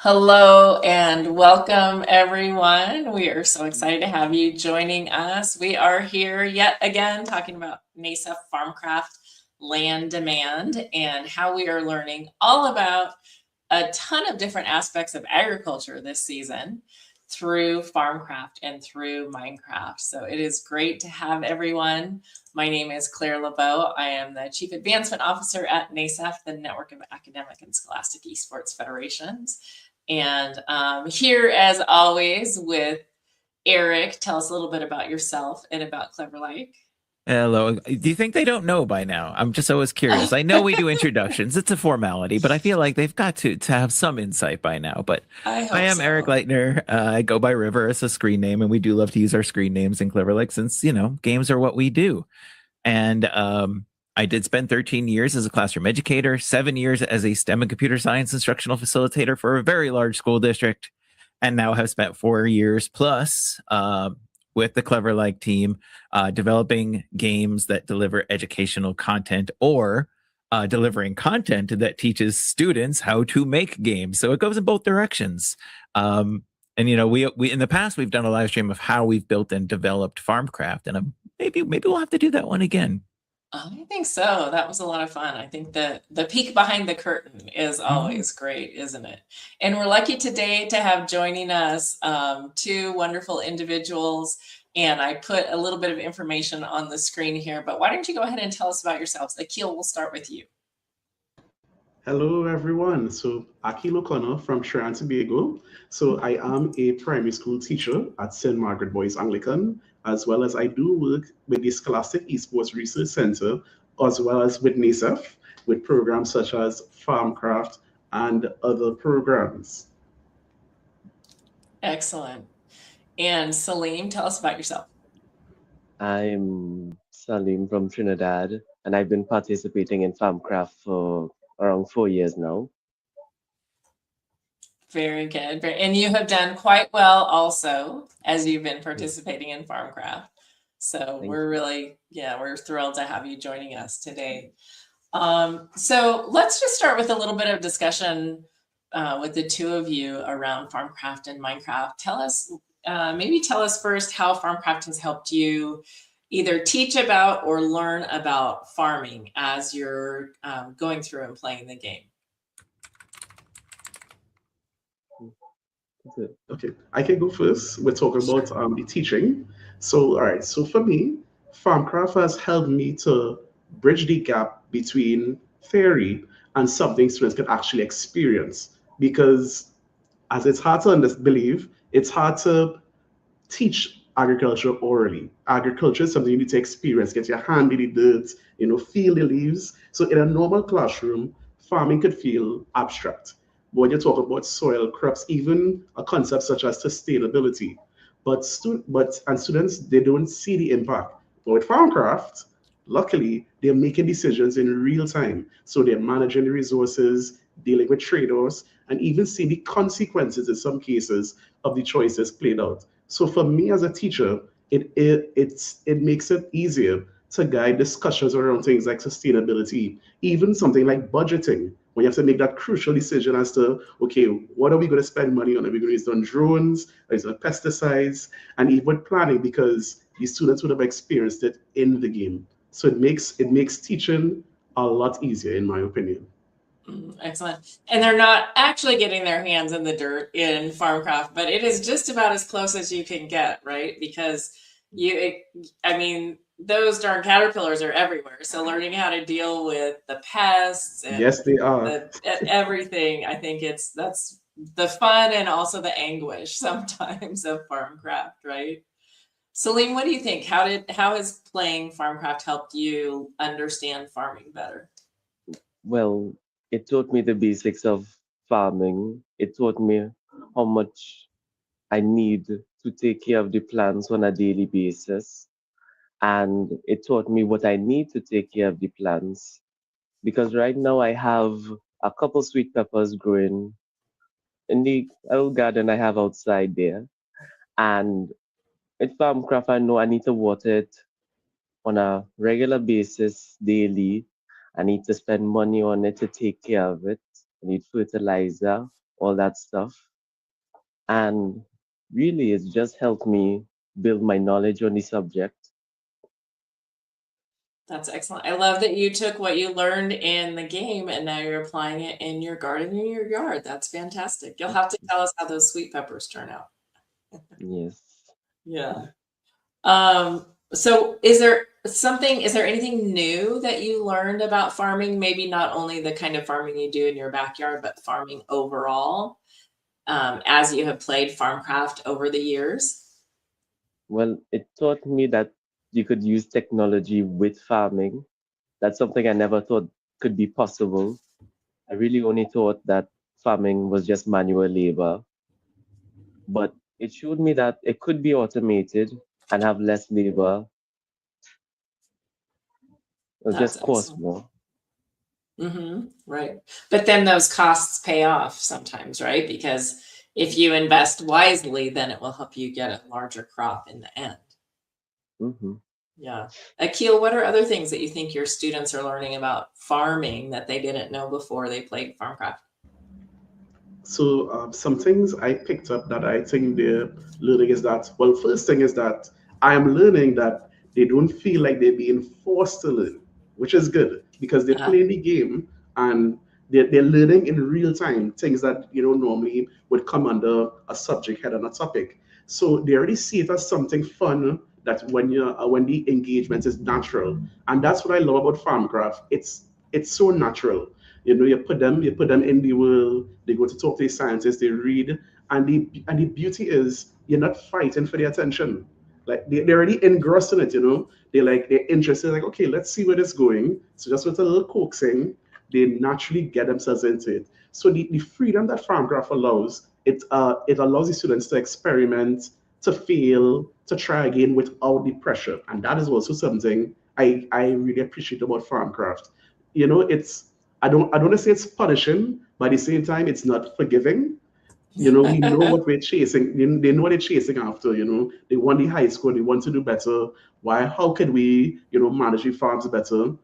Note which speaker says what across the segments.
Speaker 1: Hello and welcome, everyone. We are so excited to have you joining us. We are here yet again talking about NASEF Farmcraft land demand and how we are learning all about a ton of different aspects of agriculture this season through Farmcraft and through Minecraft. So it is great to have everyone. My name is Claire LeBeau. I am the Chief Advancement Officer at NASEF, the Network of Academic and Scholastic Esports Federations. And here, as always, with Eric. Tell us a little bit about yourself and about Clever Lake.
Speaker 2: Hello. Do you think they don't know by now? I'm just always curious. I know we do introductions. It's a formality, but I feel like they've got to have some insight by now. But
Speaker 1: I
Speaker 2: I
Speaker 1: hope
Speaker 2: am Eric
Speaker 1: so.
Speaker 2: Leitner. I go by River as a screen name, and we do love to use our screen names in Clever Lake since, games are what we do. And I did spend 13 years as a classroom educator, 7 years as a STEM and computer science instructional facilitator for a very large school district, and now have spent 4 years plus with the Clever Like team developing games that deliver educational content or delivering content that teaches students how to make games. So it goes in both directions. And we in the past we've done a live stream of how we've built and developed Farmcraft, and maybe we'll have to do that one again.
Speaker 1: I think so. That was a lot of fun. I think the peek behind the curtain is always great, isn't it? And we're lucky today to have joining us two wonderful individuals. And I put a little bit of information on the screen here, but why don't you go ahead and tell us about yourselves? Akil, we'll start with you.
Speaker 3: Hello, everyone. So, Akil O'Connor from Trinidad and Tobago. So, I am a primary school teacher at St. Margaret Boys Anglican, as well as I do work with the Scholastic Esports Research Center, as well as with NASEF, with programs such as Farmcraft and other programs.
Speaker 1: Excellent. And Salim, tell us about yourself.
Speaker 4: I'm Salim from Trinidad, and I've been participating in Farmcraft for around 4 years now.
Speaker 1: Very good. And you have done quite well also as you've been participating in Farmcraft. So we're really, we're thrilled to have you joining us today. So let's just start with a little bit of discussion with the two of you around Farmcraft and Minecraft. Maybe tell us first how Farmcraft has helped you either teach about or learn about farming as you're going through and playing the game.
Speaker 3: Okay, I can go first. We're talking about the teaching. So, all right. So for me, Farmcraft has helped me to bridge the gap between theory and something students can actually experience. Because as it's hard to believe, it's hard to teach agriculture orally. Agriculture is something you need to experience, get your hand in the dirt, feel the leaves. So in a normal classroom, farming could feel abstract. But when you talk about soil, crops, even a concept such as sustainability, and students, they don't see the impact. But with Farmcraft, luckily, they're making decisions in real time. So they're managing the resources, dealing with trade-offs, and even seeing the consequences in some cases of the choices played out. So for me as a teacher, it makes it easier to guide discussions around things like sustainability, even something like budgeting, when you have to make that crucial decision as to, okay, what are we going to spend money on? Are we going to use it on drones? Are we on pesticides? And even planning, because the students would have experienced it in the game. So it makes teaching a lot easier, in my opinion.
Speaker 1: Excellent. And they're not actually getting their hands in the dirt in Farmcraft, but it is just about as close as you can get, right? Because those darn caterpillars are everywhere. So learning how to deal with the pests and
Speaker 3: yes, they are.
Speaker 1: everything, I think that's the fun and also the anguish sometimes of Farmcraft, right? Salim, what do you think? How has playing Farmcraft helped you understand farming better?
Speaker 4: Well, it taught me the basics of farming. It taught me how much I need to take care of the plants on a daily basis. And it taught me what I need to take care of the plants. Because right now I have a couple sweet peppers growing in the little garden I have outside there. And with Farmcraft, I know I need to water it on a regular basis daily. I need to spend money on it to take care of it. I need fertilizer. all that stuff. And really, it's just helped me build my knowledge on the subject.
Speaker 1: That's excellent. I love that you took what you learned in the game and now you're applying it in your garden, in your yard. That's fantastic. You'll have to tell us how those sweet peppers turn out.
Speaker 4: Yes.
Speaker 1: Yeah. So is there anything new that you learned about farming? Maybe not only the kind of farming you do in your backyard, but farming overall, as you have played Farmcraft over the years?
Speaker 4: Well, it taught me that you could use technology with farming. That's something I never thought could be possible. I really only thought that farming was just manual labor, but it showed me that it could be automated and have less labor. It'll
Speaker 1: That's
Speaker 4: just cost
Speaker 1: excellent.
Speaker 4: more.
Speaker 1: Right. But then those costs pay off sometimes, right? Because if you invest wisely, then it will help you get a larger crop in the end.
Speaker 4: Hmm.
Speaker 1: Yeah. Akil, what are other things that you think your students are learning about farming that they didn't know before they played Farmcraft?
Speaker 3: So some things I picked up that I think they're learning is that, well, first thing is that I am learning that they don't feel like they're being forced to learn, which is good because they're
Speaker 1: Uh,
Speaker 3: playing the game and they're learning in real time things that normally would come under a subject head and a topic. So they already see it as something fun that when the engagement is natural, and that's what I love about Farmcraft. It's so natural. You put them in the world. They go to talk to the scientists. They read, and the beauty is you're not fighting for their attention. Like they're already engrossed in it. They're interested. Like, okay, let's see where this is going. So just with a little coaxing, they naturally get themselves into it. So the freedom that Farmcraft allows, it allows the students to experiment, to fail, to try again without the pressure, and that is also something I really appreciate about Farmcraft. It's I don't want to say it's punishing, but at the same time, it's not forgiving. We know what we're chasing. They know what they're chasing after. They want the high score. They want to do better. Why? How can we, manage the farms better?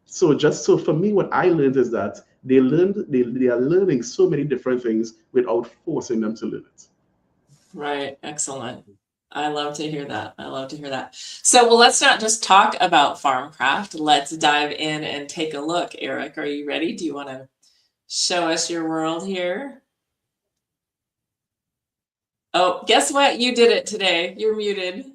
Speaker 3: So for me, what I learned is that they are learning so many different things without forcing them to learn it.
Speaker 1: Right. Excellent. I love to hear that. I love to hear that. So, well, let's not just talk about Farmcraft. Let's dive in and take a look. Eric, are you ready? Do you want to show us your world here? Oh, guess what? You did it today. You're muted.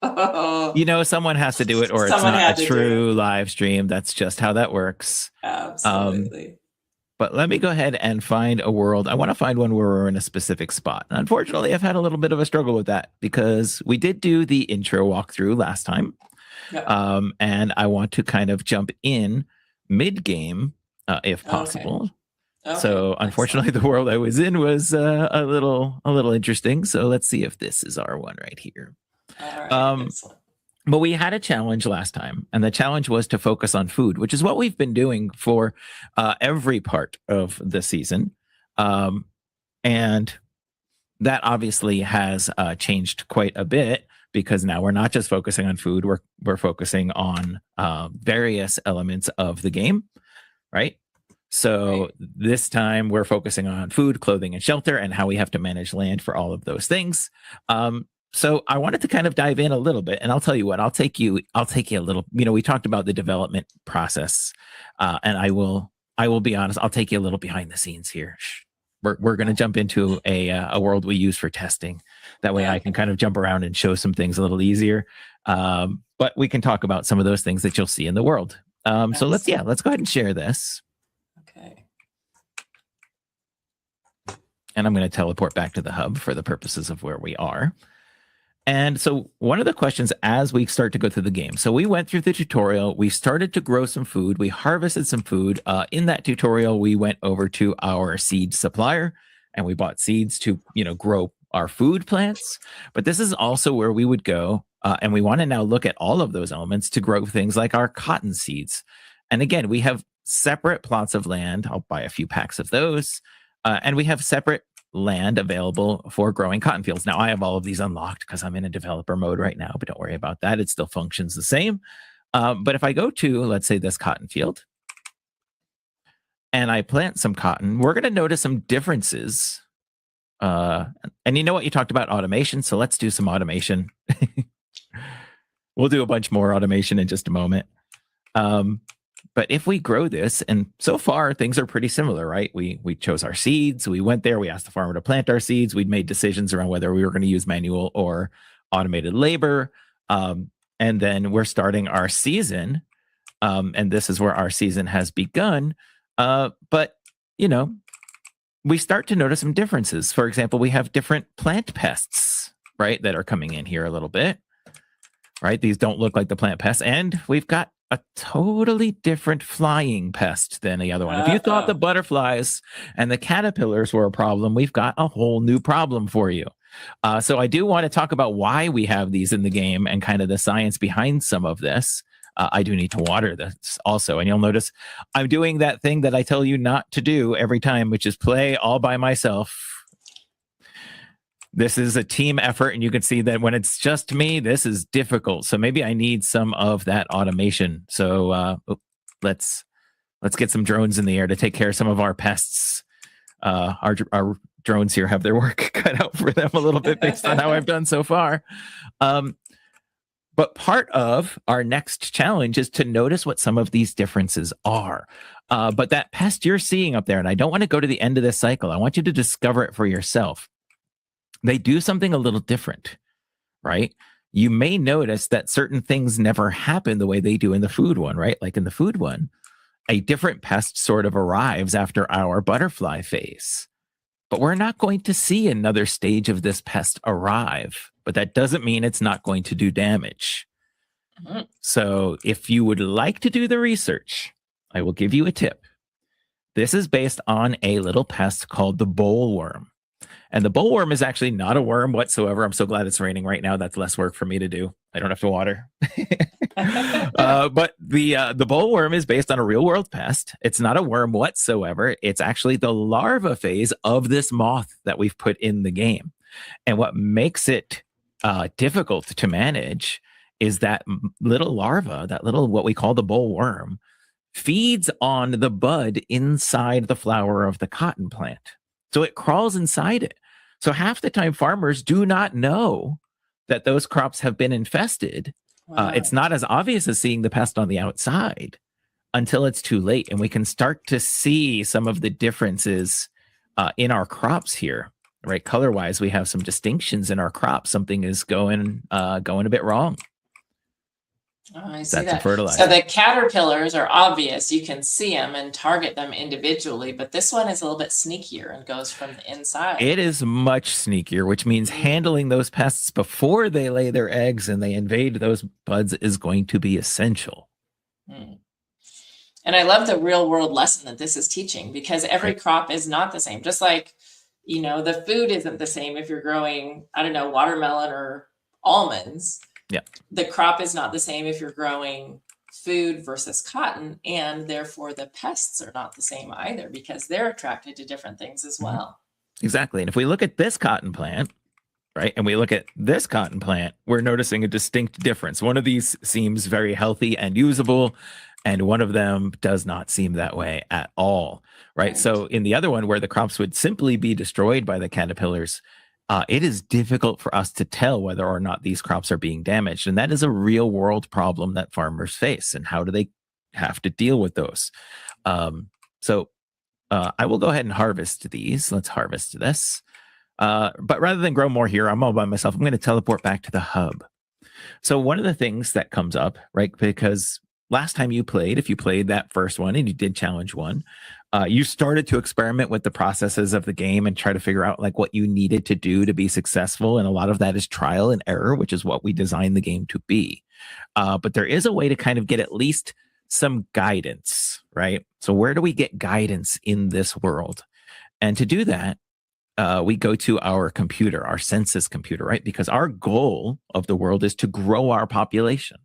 Speaker 1: Oh,
Speaker 2: Someone has to do it, or it's
Speaker 1: someone
Speaker 2: not
Speaker 1: had
Speaker 2: a
Speaker 1: to do it.
Speaker 2: true live stream. That's just how that works.
Speaker 1: Absolutely.
Speaker 2: But let me go ahead and find a world. I want to find one where we're in a specific spot. Unfortunately, I've had a little bit of a struggle with that because we did do the intro walkthrough last time.
Speaker 1: Yep.
Speaker 2: And I want to kind of jump in mid-game if possible.
Speaker 1: Okay,
Speaker 2: So unfortunately, the world I was in was a little interesting. So let's see if this is our one right here.
Speaker 1: All right. Excellent.
Speaker 2: But we had a challenge last time, and the challenge was to focus on food, which is what we've been doing for every part of the season. And that obviously has changed quite a bit because now we're not just focusing on food, we're focusing on various elements of the game, right? So this time we're focusing on food, clothing, and shelter, and how we have to manage land for all of those things. So I wanted to kind of dive in a little bit, and I'll tell you what, I'll take you a little, we talked about the development process, and I will be honest, I'll take you a little behind the scenes here. We're going to jump into a world we use for testing. That way I can kind of jump around and show some things a little easier. But we can talk about some of those things that you'll see in the world. So let's go ahead and share this.
Speaker 1: Okay.
Speaker 2: And I'm going to teleport back to the hub for the purposes of where we are. And so one of the questions as we start to go through the game, so we went through the tutorial, we started to grow some food, we harvested some food. In that tutorial, we went over to our seed supplier and we bought seeds to, grow our food plants. But this is also where we would go. And we want to now look at all of those elements to grow things like our cotton seeds. And again, we have separate plots of land. I'll buy a few packs of those. And we have separate land available for growing cotton fields. Now I have all of these unlocked because I'm in a developer mode right now, but don't worry about that. It still functions the same. But if I go to, let's say, this cotton field, and I plant some cotton, we're going to notice some differences. And you know what? You talked about automation, so let's do some automation. We'll do a bunch more automation in just a moment. But if we grow this, and so far things are pretty similar, right? We chose our seeds. We went there. We asked the farmer to plant our seeds. We'd made decisions around whether we were going to use manual or automated labor. And then we're starting our season. And this is where our season has begun. But, you know, we start to notice some differences. For example, we have different plant pests, right, that are coming in here a little bit, right? These don't look like the plant pests. And we've got a totally different flying pest than the other one. If you thought the butterflies and the caterpillars were a problem, we've got a whole new problem for you. So I do want to talk about why we have these in the game and kind of the science behind some of this. I do need to water this also. And you'll notice I'm doing that thing that I tell you not to do every time, which is play all by myself. This is a team effort, and you can see that when it's just me, this is difficult. So maybe I need some of that automation. So let's get some drones in the air to take care of some of our pests. Our drones here have their work cut out for them a little bit based on how I've done so far. But part of our next challenge is to notice what some of these differences are. But that pest you're seeing up there, and I don't want to go to the end of this cycle. I want you to discover it for yourself. They do something a little different, right? You may notice that certain things never happen the way they do in the food one, right? Like in the food one, a different pest sort of arrives after our butterfly phase. But we're not going to see another stage of this pest arrive. But that doesn't mean it's not going to do damage. Mm-hmm. So if you would like to do the research, I will give you a tip. This is based on a little pest called the bollworm. And the bollworm is actually not a worm whatsoever. I'm so glad it's raining right now. That's less work for me to do. I don't have to water. But the bollworm is based on a real world pest. It's not a worm whatsoever. It's actually the larva phase of this moth that we've put in the game. And what makes it difficult to manage is that little larva, that little what we call the bollworm, feeds on the bud inside the flower of the cotton plant. So it crawls inside it. So half the time farmers do not know that those crops have been infested. Wow. It's not as obvious as seeing the pest on the outside until it's too late. And we can start to see some of the differences in our crops here, right? Color-wise, we have some distinctions in our crops. Something is going a bit wrong.
Speaker 1: Oh, I see
Speaker 2: That's
Speaker 1: that.
Speaker 2: fertilizer.
Speaker 1: So the caterpillars are obvious. You can see them and target them individually, but this one is a little bit sneakier and goes from the inside.
Speaker 2: It is much sneakier, which means handling those pests before they lay their eggs and they invade those buds is going to be essential.
Speaker 1: Hmm. And I love the real world lesson that this is teaching, because every crop is not the same. Just like, you know, the food isn't the same if you're growing, I don't know, watermelon or almonds.
Speaker 2: Yeah.
Speaker 1: The crop is not the same if you're growing food versus cotton, and therefore the pests are not the same either, because they're attracted to different things as well.
Speaker 2: Exactly. And if we look at this cotton plant, right, and we look at this cotton plant, we're noticing a distinct difference. One of these seems very healthy and usable, and one of them does not seem that way at all, right? So in the other one, where the crops would simply be destroyed by the caterpillars, it is difficult for us to tell whether or not these crops are being damaged. And that is a real world problem that farmers face. And how do they have to deal with those? So I will go ahead and harvest these. Let's harvest this. But rather than grow more here, I'm all by myself. I'm going to teleport back to the hub. So one of the things that comes up, right, because last time you played, if you played that first one and you did challenge one, you started to experiment with the processes of the game and try to figure out like what you needed to do to be successful. And a lot of that is trial and error, which is what we designed the game to be. But there is a way to kind of get at least some guidance, right? So where do we get guidance in this world? And to do that, we go to our computer, our census computer, right? Because our goal of the world is to grow our population.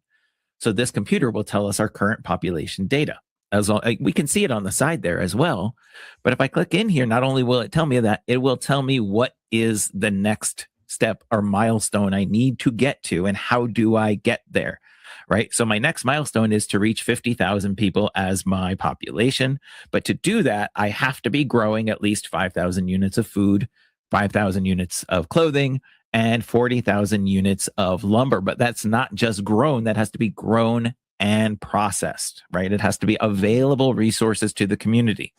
Speaker 2: So this computer will tell us our current population data. As well, we can see it on the side there as well. But if I click in here, not only will it tell me that, it will tell me what is the next step or milestone I need to get to, and how do I get there? Right. So my next milestone is to reach 50,000 people as my population. But to do that, I have to be growing at least 5,000 units of food, 5,000 units of clothing, and 40,000 units of lumber. But that's not just grown, that has to be grown and processed, right? It has to be available resources to the community.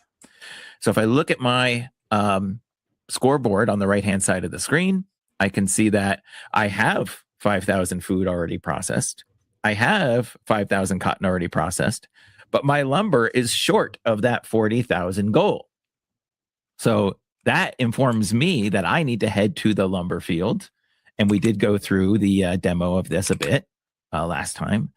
Speaker 2: So if I look at my scoreboard on the right-hand side of the screen, I can see that I have 5,000 food already processed. I have 5,000 cotton already processed, but my lumber is short of that 40,000 goal. So that informs me that I need to head to the lumber field. And we did go through the demo of this a bit last time.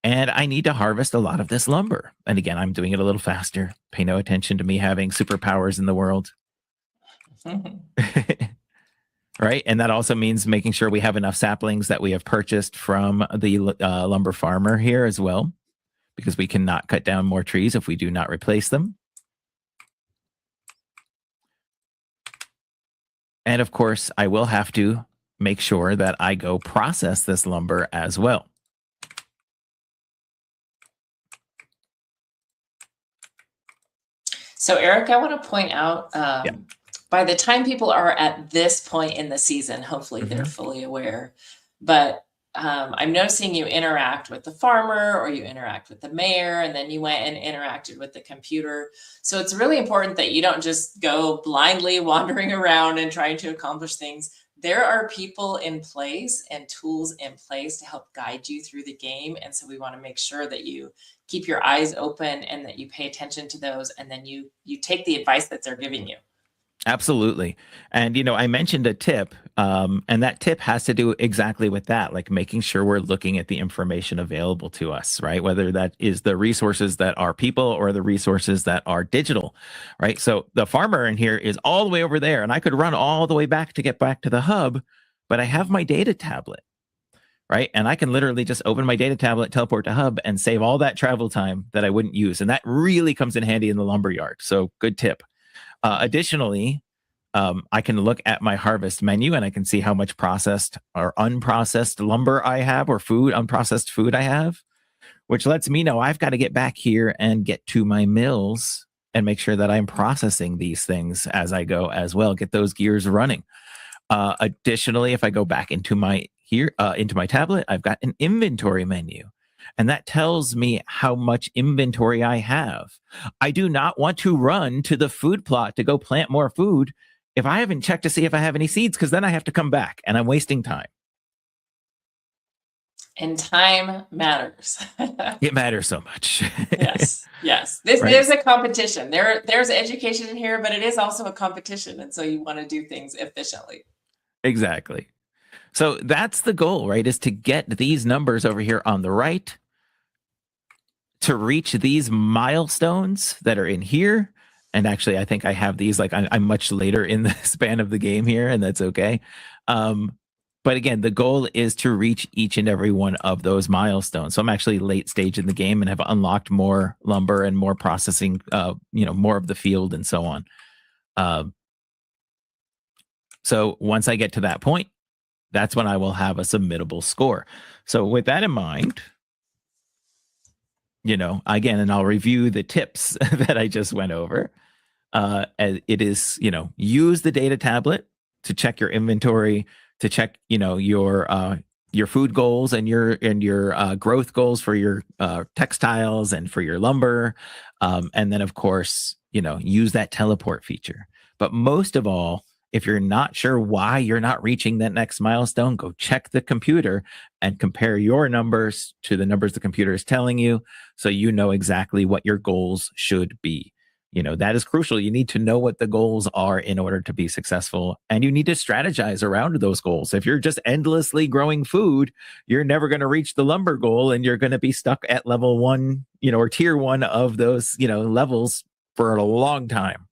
Speaker 2: And I need to harvest a lot of this lumber. And again, I'm doing it a little faster. Pay no attention to me having superpowers in the world. Right. And that also means making sure we have enough saplings that we have purchased from the lumber farmer here as well, because we cannot cut down more trees if we do not replace them. And of course, I will have to make sure that I go process this lumber as well.
Speaker 1: So Eric, I want to point out, by the time people are at this point in the season, hopefully they're fully aware, but I'm noticing you interact with the farmer or you interact with the mayor, and then you went and interacted with the computer. So it's really important that you don't just go blindly wandering around and trying to accomplish things. There are people in place and tools in place to help guide you through the game. And so we want to make sure that you keep your eyes open and that you pay attention to those, and then you take the advice that they're giving you.
Speaker 2: Absolutely. And, you know, I mentioned a tip, and that tip has to do exactly with that, like making sure we're looking at the information available to us, right? Whether that is the resources that are people or the resources that are digital, right? So the farmer in here is all the way over there, and I could run all the way back to get back to the hub, but I have my data tablet, right? And I can literally just open my data tablet, teleport to hub, and save all that travel time that I wouldn't use. And that really comes in handy in the lumber yard. So good tip. Additionally, I can look at my harvest menu and I can see how much processed or unprocessed lumber I have, or unprocessed food I have, which lets me know I've got to get back here and get to my mills and make sure that I'm processing these things as I go as well, get those gears running. Additionally, if I go back into my tablet, I've got an inventory menu. And that tells me how much inventory I have. I do not want to run to the food plot to go plant more food if I haven't checked to see if I have any seeds, because then I have to come back and I'm wasting time.
Speaker 1: And time matters.
Speaker 2: It matters so much.
Speaker 1: Yes. There's a competition. There's education in here, but it is also a competition. And so you want to do things efficiently.
Speaker 2: Exactly. So that's the goal, right? Is to get these numbers over here on the right, to reach these milestones that are in here. And actually, I think I have these, like I'm much later in the span of the game here, and that's okay. But again, the goal is to reach each and every one of those milestones. So I'm actually late stage in the game and have unlocked more lumber and more processing, more of the field and so on. So once I get to that point, that's when I will have a submittable score. So with that in mind, again, and I'll review the tips that I just went over. It is, use the data tablet to check your inventory, to check, your food goals and your growth goals for your textiles and for your lumber. And then, of course, use that teleport feature. But most of all, if you're not sure why you're not reaching that next milestone, go check the computer and compare your numbers to the numbers the computer is telling you, so you know exactly what your goals should be. That is crucial. You need to know what the goals are in order to be successful, and you need to strategize around those goals. If you're just endlessly growing food, you're never going to reach the lumber goal, and you're going to be stuck at level 1, or tier 1 of those, levels for a long time.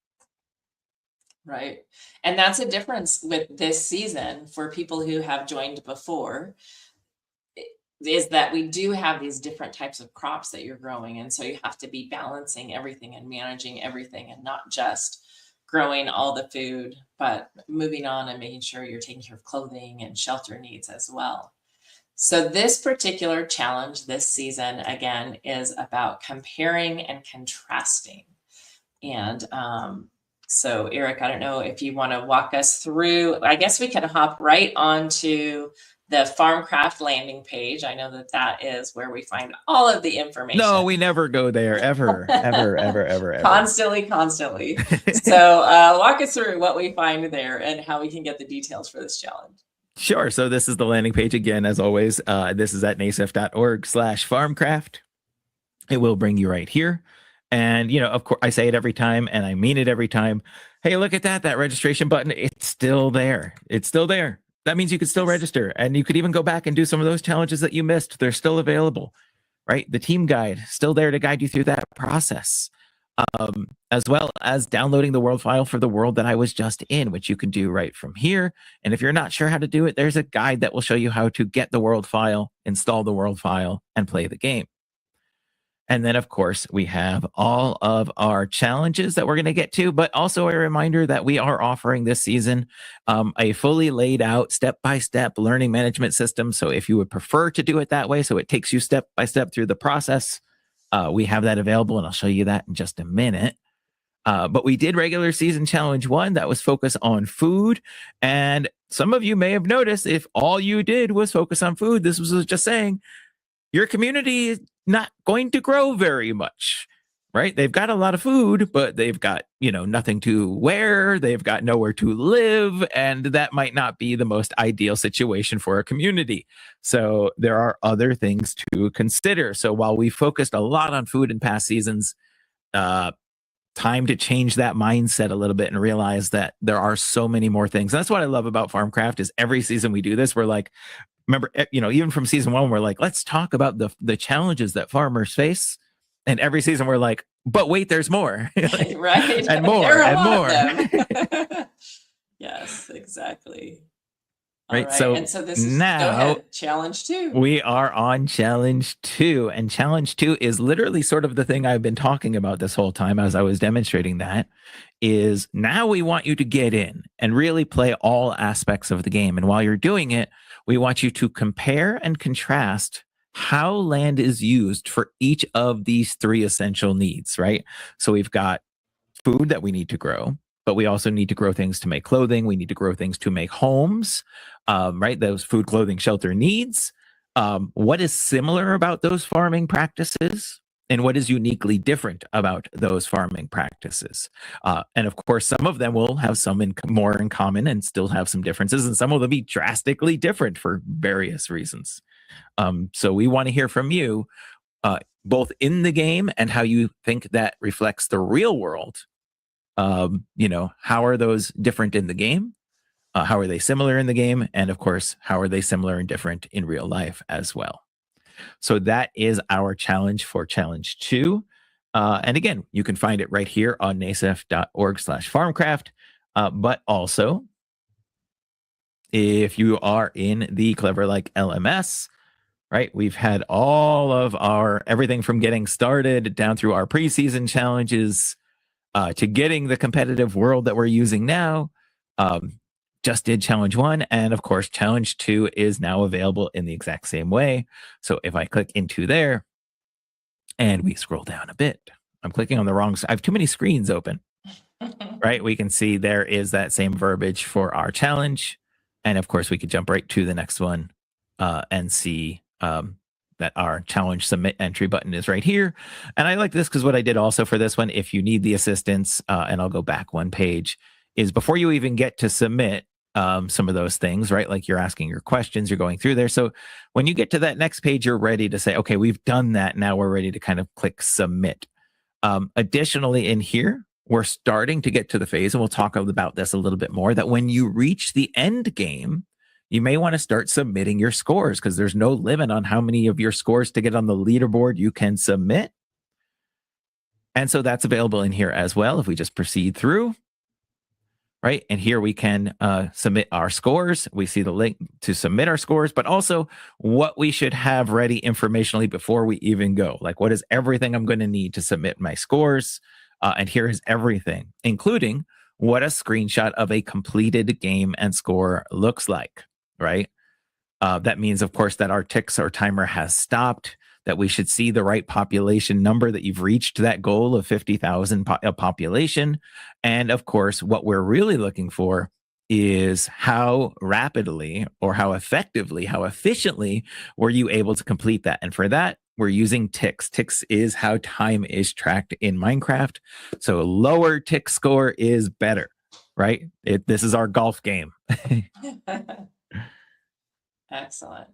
Speaker 1: Right. And that's a difference with this season for people who have joined before, is that we do have these different types of crops that you're growing. And so you have to be balancing everything and managing everything, and not just growing all the food, but moving on and making sure you're taking care of clothing and shelter needs as well. So this particular challenge this season, again, is about comparing and contrasting. And so Eric, I don't know if you want to walk us through, I guess we can hop right onto the Farmcraft landing page. I know that that is where we find all of the information.
Speaker 2: No, we never go there, ever.
Speaker 1: Constantly. So walk us through what we find there and how we can get the details for this challenge.
Speaker 2: Sure. So this is the landing page again, as always. This is at nasef.org/farmcraft. It will bring you right here. And, of course, I say it every time, and I mean it every time. Hey, look at that registration button. It's still there. It's still there. That means you could still register, and you could even go back and do some of those challenges that you missed. They're still available, right? The team guide, still there to guide you through that process, as well as downloading the world file for the world that I was just in, which you can do right from here. And if you're not sure how to do it, there's a guide that will show you how to get the world file, install the world file, and play the game. And then, of course, we have all of our challenges that we're going to get to, but also a reminder that we are offering this season a fully laid out step-by-step learning management system. So if you would prefer to do it that way, so it takes you step-by-step through the process, we have that available, and I'll show you that in just a minute. But we did regular season challenge 1 that was focused on food. And some of you may have noticed if all you did was focus on food, this was just saying, your community is not going to grow very much, right? They've got a lot of food, but they've got, nothing to wear. They've got nowhere to live. And that might not be the most ideal situation for a community. So there are other things to consider. So while we focused a lot on food in past seasons, time to change that mindset a little bit and realize that there are so many more things. That's what I love about Farmcraft is every season we do this, we're like, remember, even from season 1, we're like, let's talk about the challenges that farmers face. And every season we're like, but wait, there's more.
Speaker 1: Right.
Speaker 2: And more and more.
Speaker 1: Yes, exactly.
Speaker 2: Right. So
Speaker 1: this is
Speaker 2: now,
Speaker 1: go ahead, challenge 2.
Speaker 2: We are on challenge 2. And challenge 2 is literally sort of the thing I've been talking about this whole time as I was demonstrating that, is now we want you to get in and really play all aspects of the game. And while you're doing it, we want you to compare and contrast how land is used for each of these 3 essential needs, right? So we've got food that we need to grow, but we also need to grow things to make clothing. We need to grow things to make homes, right? Those food, clothing, shelter needs. What is similar about those farming practices? And what is uniquely different about those farming practices? And of course, some of them will have some more in common and still have some differences, and some of them be drastically different for various reasons. So we want to hear from you, both in the game and how you think that reflects the real world. How are those different in the game? How are they similar in the game? And of course, how are they similar and different in real life as well? So that is our challenge for challenge 2. And again, you can find it right here on nasef.org/farmcraft. But also, if you are in the Clever Like LMS, right, we've had all of our everything from getting started down through our preseason challenges to getting the competitive world that we're using now. Just did challenge 1. And of course, challenge 2 is now available in the exact same way. So if I click into there and we scroll down a bit, I'm clicking on the wrong, I have too many screens open, right? We can see there is that same verbiage for our challenge. And of course, we could jump right to the next one and see that our challenge submit entry button is right here. And I like this because what I did also for this one, if you need the assistance, and I'll go back one page, is before you even get to submit some of those things, right? Like you're asking your questions, you're going through there. So when you get to that next page, you're ready to say, okay, we've done that. Now we're ready to kind of click submit. Additionally, in here, we're starting to get to the phase, and we'll talk about this a little bit more, that when you reach the end game, you may want to start submitting your scores because there's no limit on how many of your scores to get on the leaderboard you can submit. And so that's available in here as well. If we just proceed through, right? And here we can submit our scores. We see the link to submit our scores, but also what we should have ready informationally before we even go. Like, what is everything I'm going to need to submit my scores? And here is everything, including what a screenshot of a completed game and score looks like, right? That means, of course, that our ticks or timer has stopped, that we should see the right population number, that you've reached that goal of 50,000 population. And of course, what we're really looking for is how rapidly or how effectively, how efficiently were you able to complete that? And for that, we're using ticks. Ticks is how time is tracked in Minecraft. So lower tick score is better, right? This is our golf game.
Speaker 1: Excellent.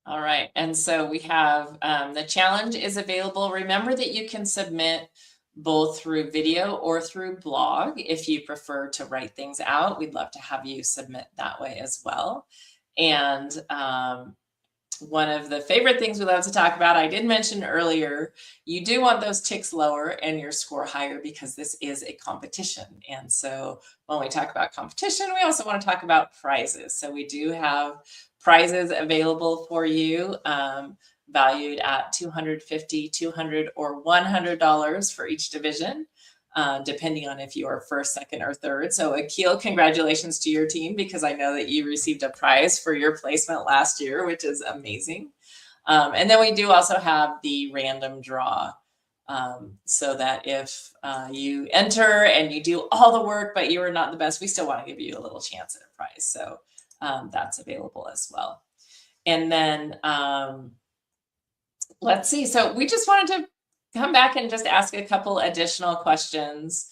Speaker 1: All right. And so we have the challenge is available. Remember that you can submit both through video or through blog. If you prefer to write things out, we'd love to have you submit that way as well. And one of the favorite things we love to talk about, I did mention earlier, you do want those ticks lower and your score higher because this is a competition. And so when we talk about competition, we also want to talk about prizes. So we do have prizes available for you, valued at $250, $200, or $100 for each division, depending on if you are first, second, or third. So Akil, congratulations to your team, because I know that you received a prize for your placement last year, which is amazing. And then we do also have the random draw, so that if you enter and you do all the work, but you are not the best, we still want to give you a little chance at a prize. So that's available as well. And then let's see. So we just wanted to come back and just ask a couple additional questions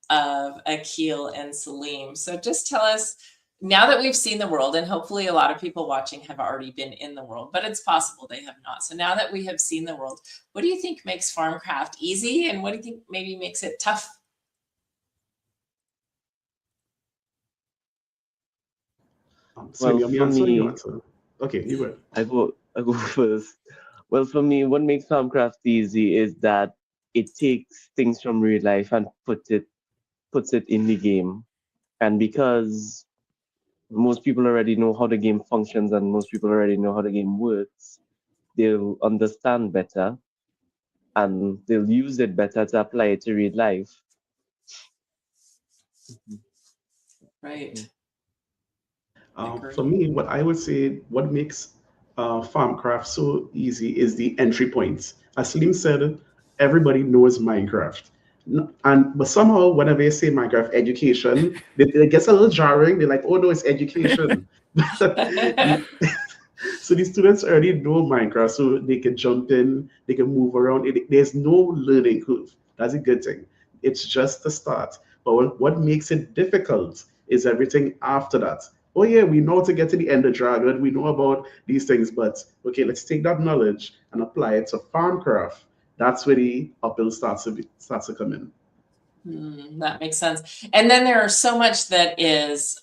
Speaker 1: of Akil and Salim. So just tell us, now that we've seen the world, and hopefully a lot of people watching have already been in the world, but it's possible they have not. So now that we have seen the world, what do you think makes Farmcraft easy, and what do you think maybe makes it tough?
Speaker 3: Slim,
Speaker 4: Well,
Speaker 3: you
Speaker 4: for
Speaker 3: answer, you
Speaker 4: me,
Speaker 3: answer. Okay, you go.
Speaker 4: I go first. Well, for me, what makes Farmcraft easy is that it takes things from real life and puts it in the game. And because most people already know how the game functions and most people already know how the game works, they'll understand better and they'll use it better to apply it to real life.
Speaker 1: Right.
Speaker 3: For me, what I would say, what makes Farmcraft so easy is the entry points. As Slim said, everybody knows Minecraft. But somehow, whenever you say Minecraft education, it gets a little jarring. They're like, "Oh no, it's education." So these students already know Minecraft, so they can jump in, they can move around. There's no learning curve. That's a good thing. It's just the start. But what makes it difficult is everything after that. Oh yeah, we know to get to the Ender Dragon. We know about these things, but okay, let's take that knowledge and apply it to Farmcraft. That's where the uphill starts to come in.
Speaker 1: That makes sense. And then there are so much that is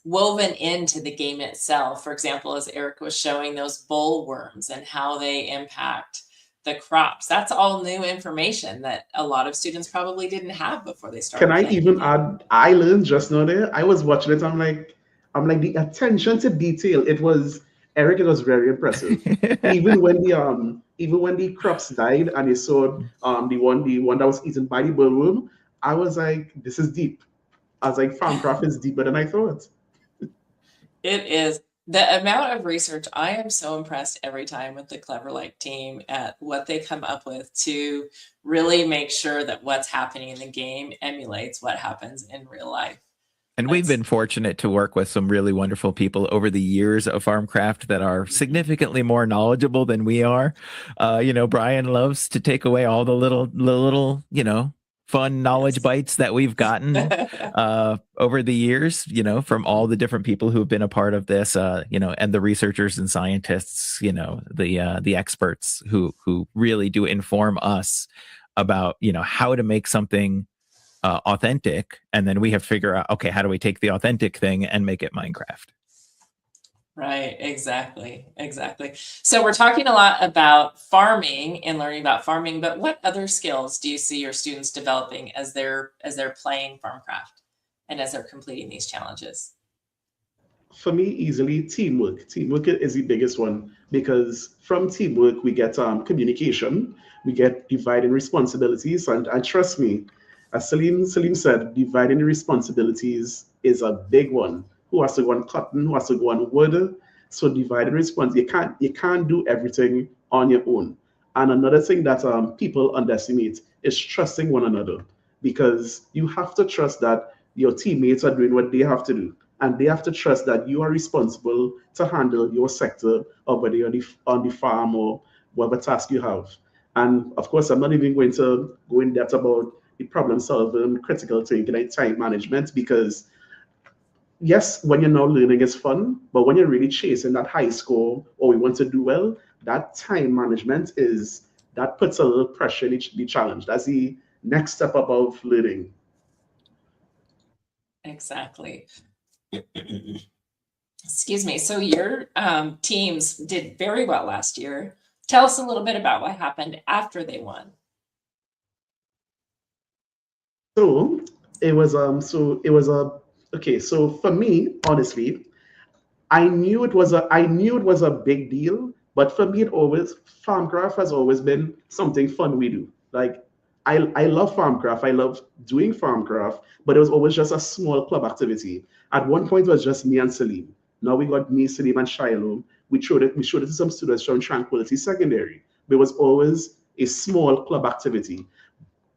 Speaker 1: woven into the game itself. For example, as Eric was showing, those boll worms and how they impact the crops. That's all new information that a lot of students probably didn't have before they started
Speaker 3: Can I
Speaker 1: playing.
Speaker 3: even add? I learned just now there. I was watching it. I'm like the attention to detail. It was Eric. It was very impressive. Even when the crops died and you saw the one that was eaten by the bollworm, I was like, this is deep. I was like, Farmcraft is deeper than I thought.
Speaker 1: It is. The amount of research, I am so impressed every time with the Clever Like team at what they come up with to really make sure that what's happening in the game emulates what happens in real life.
Speaker 2: And we've been fortunate to work with some really wonderful people over the years of Farmcraft that are significantly more knowledgeable than we are. Brian loves to take away all the little, fun knowledge bites that we've gotten over the years, from all the different people who've been a part of this, and the researchers and scientists, the experts who really do inform us about, how to make something authentic, and then we have to figure out, okay, how do we take the authentic thing and make it Minecraft?
Speaker 1: Right, exactly. So we're talking a lot about farming and learning about farming, but what other skills do you see your students developing as they're playing Farmcraft and as they're completing these challenges?
Speaker 3: For me, easily teamwork. Teamwork is the biggest one because from teamwork we get communication, we get dividing responsibilities, and trust me, As Salim said, dividing the responsibilities is a big one. Who has to go on cotton? Who has to go on wood? So dividing response, you can't do everything on your own. And another thing that people underestimate is trusting one another, because you have to trust that your teammates are doing what they have to do, and they have to trust that you are responsible to handle your sector, or whether you're on the farm or whatever task you have. And of course, I'm not even going to go in depth about the problem solving, critical thinking, and time management, because yes, when you're now learning is fun, but when you're really chasing that high score or we want to do well, that time management is that puts a little pressure in the challenge. That's the next step above learning.
Speaker 1: Exactly. Excuse me. So your teams did very well last year. Tell us a little bit about what happened after they won.
Speaker 3: So it was a okay. So for me, honestly, I knew it was a big deal, but for me, it always farmcraft has always been something fun we do. Like I love farmcraft. I love doing farmcraft, but it was always just a small club activity. At one point, it was just me and Celine. Now we got me, Celine, and Shiloh. We showed it to some students from Tranquility Secondary. But it was always a small club activity.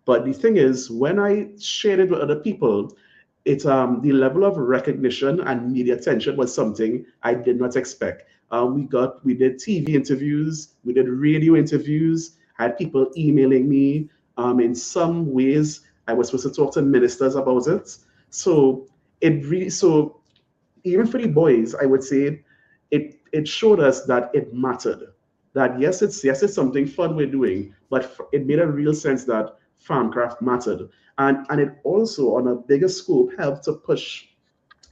Speaker 3: But the thing is, when I shared it with other people, it the level of recognition and media attention was something I did not expect. We did TV interviews, we did radio interviews, had people emailing me. In some ways, I was supposed to talk to ministers about it. So so even for the boys, I would say it showed us that it mattered. That yes, it's something fun we're doing, but it made a real sense that farmcraft mattered, and it also, on a bigger scope, helped to push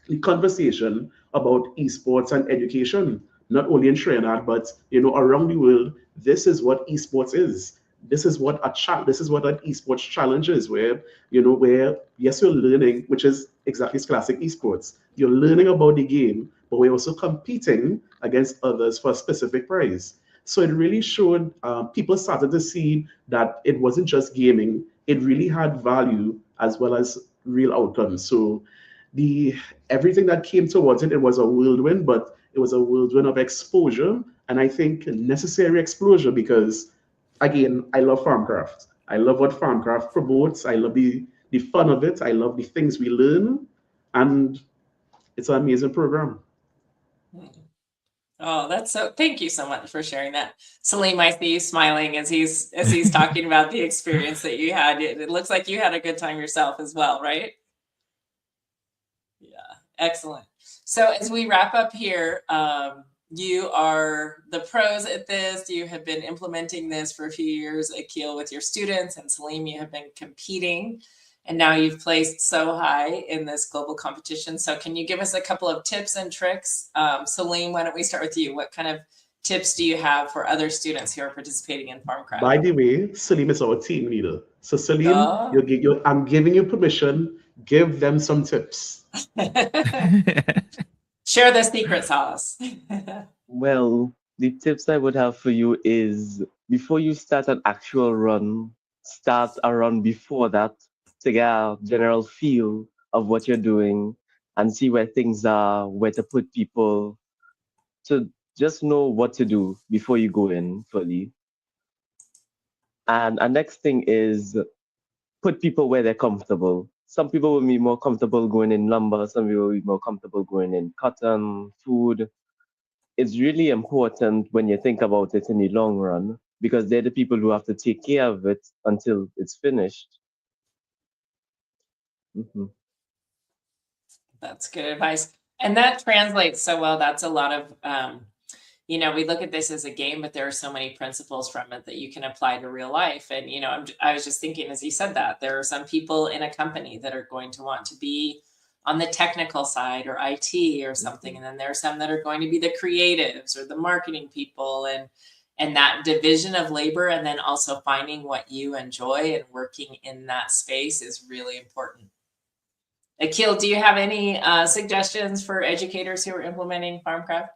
Speaker 3: the conversation about esports and education, not only in Trinidad but around the world. This is what esports is. This is what an esports challenge is, where yes, you're learning, which is exactly classic esports. You're learning about the game, but we're also competing against others for a specific prize. So it really showed, people started to see that it wasn't just gaming; it really had value as well as real outcomes. So the everything that came towards it, it was a whirlwind, but it was a whirlwind of exposure, and I think necessary exposure, because again, I love farmcraft. I love what farmcraft promotes. I love the fun of it. I love the things we learn, and it's an amazing program.
Speaker 1: Oh, that's so, thank you so much for sharing that. Salim, I see you smiling as he's talking about the experience that you had. It looks like you had a good time yourself as well, right? Yeah, excellent. So as we wrap up here, you are the pros at this. You have been implementing this for a few years, Akil, with your students, and Salim, you have been competing, and now you've placed so high in this global competition. So can you give us a couple of tips and tricks? Salim, why don't we start with you? What kind of tips do you have for other students who are participating in Farmcraft?
Speaker 3: By the way, Salim is our team leader. So Salim,
Speaker 1: Oh.
Speaker 3: I'm giving you permission. Give them some tips.
Speaker 1: Share the secret sauce.
Speaker 4: Well, the tips I would have for you is, before you start an actual run, start a run before that to get a general feel of what you're doing and see where things are, where to put people, to just know what to do before you go in fully. And our next thing is, put people where they're comfortable. Some people will be more comfortable going in lumber, some people will be more comfortable going in cotton, food. It's really important when you think about it in the long run, because they're the people who have to take care of it until it's finished. Mhm.
Speaker 1: That's good advice. And that translates so well. That's a lot of, we look at this as a game, but there are so many principles from it that you can apply to real life. And, I was just thinking, as you said that, there are some people in a company that are going to want to be on the technical side or IT or something. And then there are some that are going to be the creatives or the marketing people, and that division of labor, and then also finding what you enjoy and working in that space is really important. Akil, do you have any suggestions for educators who are implementing Farmcraft?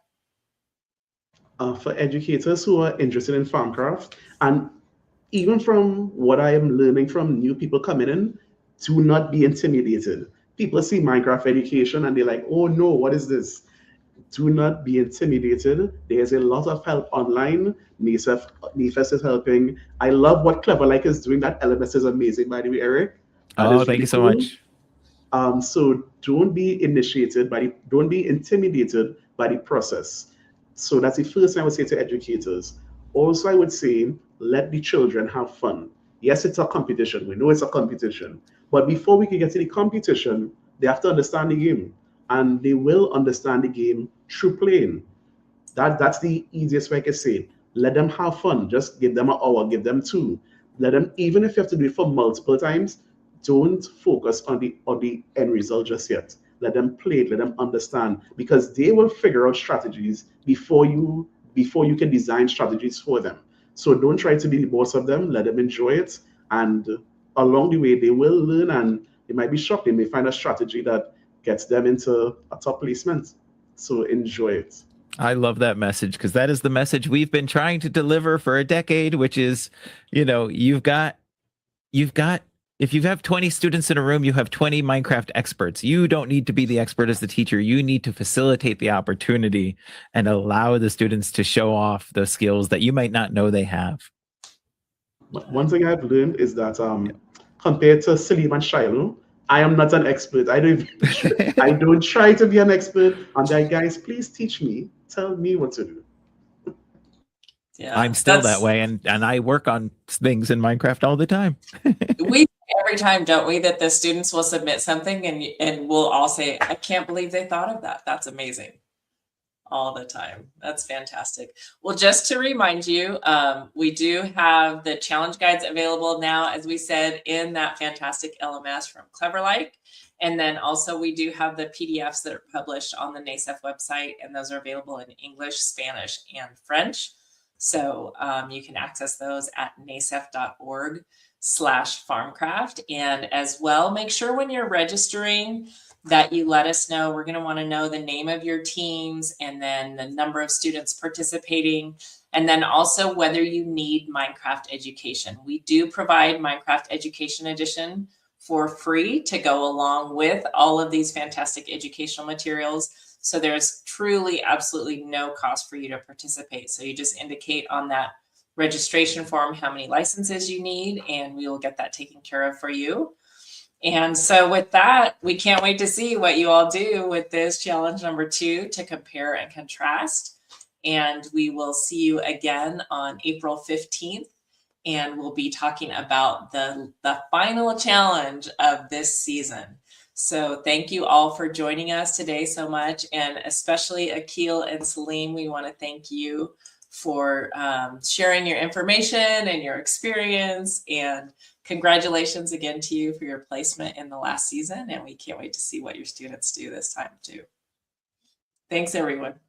Speaker 3: For educators who are interested in farmcraft, and even from what I am learning from new people coming in, Do not be intimidated. People see Minecraft education and they're like, oh no, what is this? Do not be intimidated. There's a lot of help online. NASEF is helping. I love what Clever Like is doing. That LMS is amazing, by the way, Eric. That
Speaker 2: Oh,
Speaker 3: is
Speaker 2: thank
Speaker 3: really
Speaker 2: you so
Speaker 3: cool.
Speaker 2: much.
Speaker 3: So don't be intimidated by the process. So that's the first thing I would say to educators. Also, I would say let the children have fun. Yes, it's a competition. We know it's a competition. But before we can get to the competition, they have to understand the game. And they will understand the game through playing. That's the easiest way I can say it. Let them have fun. Just give them an hour, give them two. Let them, even if you have to do it for multiple times, don't focus on the end result just yet. Let them play it, let them understand, because they will figure out strategies before you can design strategies for them. So don't try to be the boss of them. Let them enjoy it, and along the way they will learn, and they might be shocked. They may find a strategy that gets them into a top placement. So enjoy it.
Speaker 2: I love that message because that is the message we've been trying to deliver for a decade, which is, you've got, if you have 20 students in a room, you have 20 Minecraft experts. You don't need to be the expert as the teacher. You need to facilitate the opportunity and allow the students to show off the skills that you might not know they have.
Speaker 3: One thing I've learned is that compared to Salim and Shiloh, I am not an expert. I don't try to be an expert. And guys, please teach me. Tell me what to do.
Speaker 1: Yeah,
Speaker 2: I'm still that way, and I work on things in Minecraft all the time.
Speaker 1: We every time, don't we, that the students will submit something and we'll all say, I can't believe they thought of that. That's amazing. All the time. That's fantastic. Well, just to remind you, we do have the challenge guides available now, as we said, in that fantastic LMS from Cleverlike. And then also we do have the PDFs that are published on the NASEF website, and those are available in English, Spanish, and French. So you can access those at nasef.org/farmcraft. And as well, make sure when you're registering that you let us know. We're going to want to know the name of your teams and then the number of students participating, and then also whether you need Minecraft education. We do provide Minecraft Education Edition for free to go along with all of these fantastic educational materials. So there's truly absolutely no cost for you to participate. So you just indicate on that registration form how many licenses you need, and we will get that taken care of for you. And so with that, we can't wait to see what you all do with this challenge number 2 to compare and contrast. And we will see you again on April 15th. And we'll be talking about the final challenge of this season. So thank you all for joining us today so much. And especially Akil and Salim, we want to thank you for sharing your information and your experience, and congratulations again to you for your placement in the last season. And we can't wait to see what your students do this time too. Thanks, everyone.